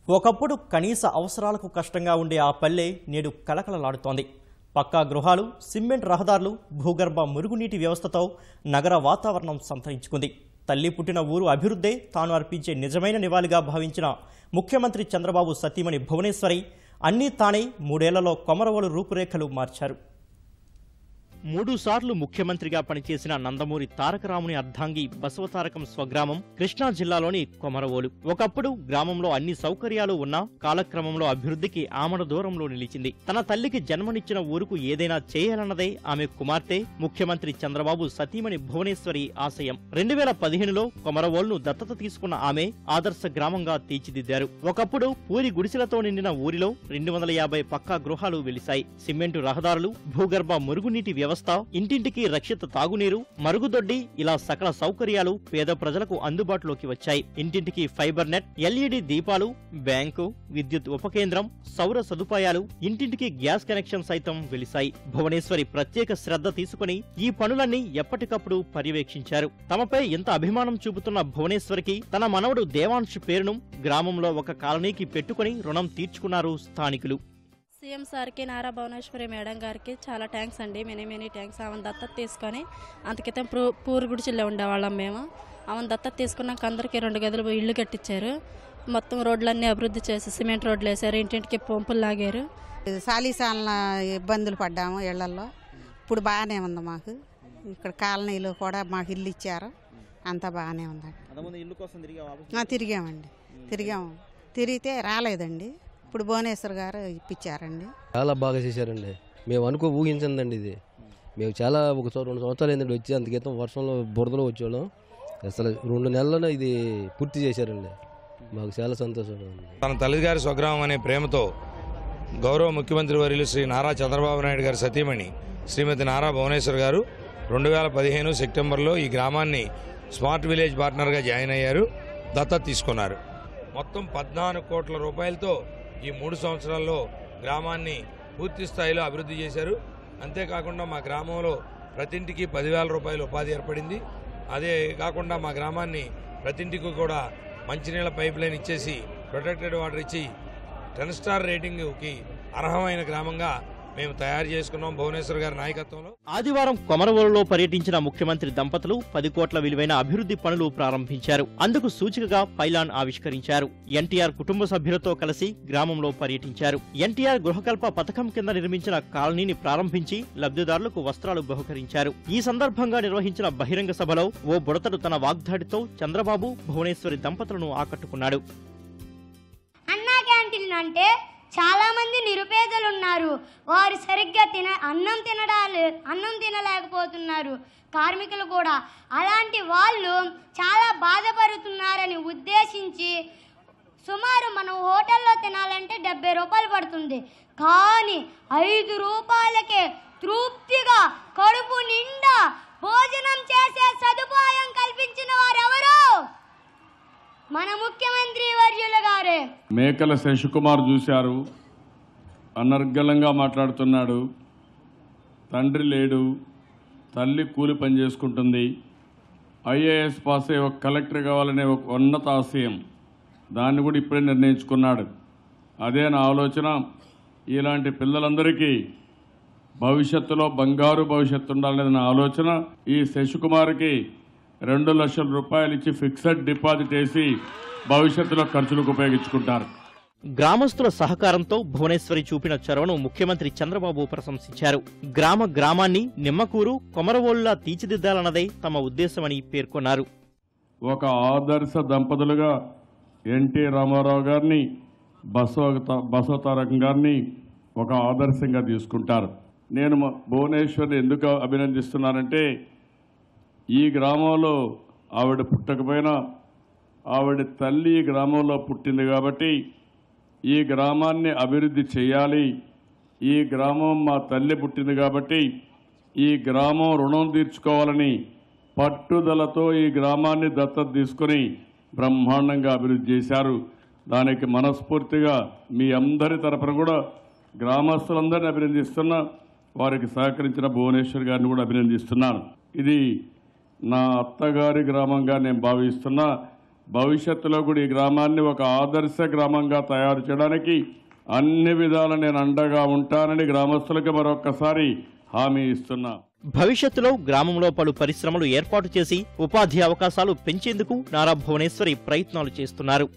ఒకప్పుడు కనీస అవసరాలకు కష్టంగా ఉండే ఆ పల్లె నేడు కలకలలాడుతోంది. పక్కా గృహాలు, సిమెంట్ రహదారులు, భూగర్భ మురుగునీటి వ్యవస్థతో నగర వాతావరణం సంతరించుకుంది. తల్లి పుట్టిన ఊరు అభివృద్ధే తాను అర్పించే నిజమైన నివాళిగా భావించిన ముఖ్యమంత్రి చంద్రబాబు సతీమణి భువనేశ్వరి అన్నీ తానే 3 ఏళ్లలో కొమరవోలు రూపురేఖలు మార్చారు. 3 సార్లు ముఖ్యమంత్రిగా పనిచేసిన నందమూరి తారకరాముని అర్ధాంగి బసవతారకం స్వగ్రామం కృష్ణా జిల్లాలోని కొమరవోలు. ఒకప్పుడు గ్రామంలో అన్ని సౌకర్యాలు ఉన్నా కాలక్రమంలో అభివృద్ధికి ఆమడ దూరంలో నిలిచింది. తన తల్లికి జన్మనిచ్చిన ఊరుకు ఏదైనా చేయాలన్నదే ఆమె కుమార్తె ముఖ్యమంత్రి చంద్రబాబు సతీమణి భువనేశ్వరి ఆశయం. 2015లో కొమరవోలును దత్తత తీసుకున్న ఆమె ఆదర్శ గ్రామంగా తీర్చిదిద్దారు. ఒకప్పుడు పూరి గుడిసెలతో నిండిన ఊరిలో 250 పక్కా గృహాలు వెలిశాయి. సిమెంటు రహదారులు, భూగర్భ మురుగునీటి వ్యవస్థ, ఇంటింటికి రక్షిత తాగునీరు, మరుగుదొడ్డి ఇలా సకల సౌకర్యాలు పేద ప్రజలకు అందుబాటులోకి వచ్చాయి. ఇంటింటికి ఫైబర్ నెట్, ఎల్ఈడి దీపాలు, బ్యాంకు, విద్యుత్ ఉపకేంద్రం, సౌర సదుపాయాలు, ఇంటింటికి గ్యాస్ కనెక్షన్ సైతం వెలిశాయి. భువనేశ్వరి ప్రత్యేక శ్రద్ధ తీసుకుని ఈ పనులన్నీ ఎప్పటికప్పుడు పర్యవేక్షించారు. తమపై ఎంత అభిమానం చూపుతున్న భువనేశ్వరికి తన మనవడు దేవాంశ్ పేరును గ్రామంలో ఒక కాలనీకి పెట్టుకుని రుణం తీర్చుకున్నారు స్థానికులు. సీఎం సార్కి, నారా భువనేశ్వరి మేడం గారికి చాలా థ్యాంక్స్ అండి. Many thanks. ఆమెను దత్తత తీసుకొని అంతకితం పూరు గుడిచిల్లో ఉండేవాళ్ళం మేము. ఆమెను దత్తత తీసుకున్నాక అందరికీ 2 గదులు ఇళ్ళు కట్టించారు. మొత్తం రోడ్లన్నీ అభివృద్ధి చేసి సిమెంట్ రోడ్లు వేశారు. ఇంటింటికి పంపులు లాగారు. సాలీసాల ఇబ్బందులు పడ్డాము ఇళ్లలో. ఇప్పుడు బాగానే ఉంది మాకు. ఇక్కడ కాలనీలో కూడా మాకు ఇల్లు ఇచ్చారు. అంతా బాగానే ఉందండి. తిరిగితే రాలేదండి. ఇప్పుడు భువనేశ్వర్ గారు ఇప్పించారండి. చాలా బాగా చేశారండి. మేము ఊహించిందండి ఇది. మేము చాలా 2 సంవత్సరాలు ఏంటంటే వచ్చి అంతకితం వర్షంలో బురదలో వచ్చేవాళ్ళం. అసలు 2 నెలల్లో ఇది పూర్తి చేశారండి. మాకు చాలా సంతోషంగా ఉంది. తన తల్లిగారి స్వగ్రామం అనే ప్రేమతో గౌరవ ముఖ్యమంత్రి వర్యులు శ్రీ నారా చంద్రబాబు నాయుడు గారి సతీమణి శ్రీమతి నారా భువనేశ్వర్ గారు 2015 సెప్టెంబర్లో ఈ గ్రామాన్ని స్మార్ట్ విలేజ్ పార్ట్నర్గా జాయిన్ అయ్యారు. దత్తత తీసుకున్నారు. మొత్తం 14 కోట్ల రూపాయలతో ఈ 3 సంవత్సరాల్లో గ్రామాన్ని పూర్తి స్థాయిలో అభివృద్ధి చేశారు. అంతేకాకుండా మా గ్రామంలో ప్రతి ఇంటికి 10,000 రూపాయల ఉపాధి ఏర్పడింది. అదే కాకుండా మా గ్రామాన్ని ప్రతి ఇంటికి కూడా మంచినీళ్ళ పైప్ లైన్ ఇచ్చేసి ప్రొటెక్టెడ్ వాటర్ ఇచ్చి 10 స్టార్ రేటింగ్కి అర్హమైన గ్రామంగా మేము తయారు చేసుకున్నాం భువనేశ్వర్ గారి నాయకత్వంలో. ఆదివారం కొమరవోలులో పర్యటించిన ముఖ్యమంత్రి దంపతులు 10 కోట్ల విలువైన అభివృద్ధి పనులు ప్రారంభించారు. అందుకు సూచికగా పైలాన్ ఆవిష్కరించారు. ఎన్టీఆర్ కుటుంబ సభ్యులతో కలిసి గ్రామంలో పర్యటించారు. ఎన్టీఆర్ గృహకల్ప పథకం కింద నిర్మించిన కాలనీని ప్రారంభించి లబ్ధిదారులకు వస్త్రాలు బహుకరించారు. ఈ సందర్భంగా నిర్వహించిన బహిరంగ సభలో ఓ బుడతడు తన వాగ్దాడితో చంద్రబాబు, భువనేశ్వరి దంపతులను ఆకట్టుకున్నాడు. అన్నా క్యాంటీన్ అంటే చాలా మంది నిరుపేదలు ఉన్నారు. వారు సరిగ్గా అన్నం తినలేకపోతున్నారు. కార్మికులు కూడా అలాంటి వాళ్ళు చాలా బాధపడుతున్నారని ఉద్దేశించి సుమారు మనం హోటల్లో తినాలంటే 70 రూపాయలు పడుతుంది. కానీ 5 రూపాయలకే తృప్తిగా కడుపు నిండా భోజనం చేసే సదుపాయం కల్పించిన వారెవరు? మన ముఖ్యమంత్రి వర్యుల గారే. మేకల శశికుమార్ చూశారు, అనర్గళంగా మాట్లాడుతున్నాడు. తండ్రి లేడు, తల్లి కూలి పని చేసుకుంటుంది. ఐఏఎస్ పాస్ అయ్యి ఒక కలెక్టర్ కావాలనే ఒక ఉన్నత ఆశయం, దాన్ని కూడా ఇప్పుడే నిర్ణయించుకున్నాడు. అదే నా ఆలోచన. ఇలాంటి పిల్లలందరికీ భవిష్యత్తులో బంగారు భవిష్యత్తు ఉండాలనేది నా ఆలోచన. ఈ శశికుమార్కి 2 లక్షల రూపాయలు ఇచ్చి ఫిక్స్డ్ డిపాజిట్ వేసి భవిష్యత్తులో ఖర్చులకు ఉపయోగించుకుంటారు. గ్రామస్తుల సహకారంతో భువనేశ్వరి చూపిన చొరవను ముఖ్యమంత్రి చంద్రబాబు ప్రశంసించారు. గ్రామాన్ని నిమ్మకూరు, కొమరవోలులా తీర్చిదిద్దాలన్నదే తమ ఉద్దేశమని పేర్కొన్నారు. ఒక ఆదర్శ దంపతులుగా ఎన్టీ రామారావు గారిని, బసవతారకం గారిని ఒక ఆదర్శంగా తీసుకుంటారు. నేను భువనేశ్వరిని ఎందుకు అభినందిస్తున్నానంటే, ఈ గ్రామంలో ఆవిడ పుట్టకపోయినా ఆవిడ తల్లి ఈ గ్రామంలో పుట్టింది కాబట్టి ఈ గ్రామాన్ని అభివృద్ధి చేయాలి. ఈ గ్రామం మా తల్లి పుట్టింది కాబట్టి ఈ గ్రామం రుణం తీర్చుకోవాలని పట్టుదలతో ఈ గ్రామాన్ని దత్తత తీసుకుని బ్రహ్మాండంగా అభివృద్ధి చేశారు. దానికి మనస్ఫూర్తిగా మీ అందరి తరపున కూడా గ్రామస్తులందరినీ అభినందిస్తున్నా. వారికి సహకరించిన భువనేశ్వర్ గారిని కూడా అభినందిస్తున్నాను. ఇది నా అత్తగారి గ్రామంగా నేను భావిస్తున్నా. భవిష్యత్తులో కూడా ఈ గ్రామాన్ని ఒక ఆదర్శ గ్రామంగా తయారు చేయడానికి అన్ని విధాలా నేను అండగా ఉంటానని గ్రామస్తులకు మరొక్కసారి హామీ ఇస్తున్నా. భవిష్యత్తులో గ్రామంలో పలు పరిశ్రమలు ఏర్పాటు చేసి ఉపాధి అవకాశాలు పెంచేందుకు నారా భువనేశ్వరి ప్రయత్నాలు చేస్తున్నారు.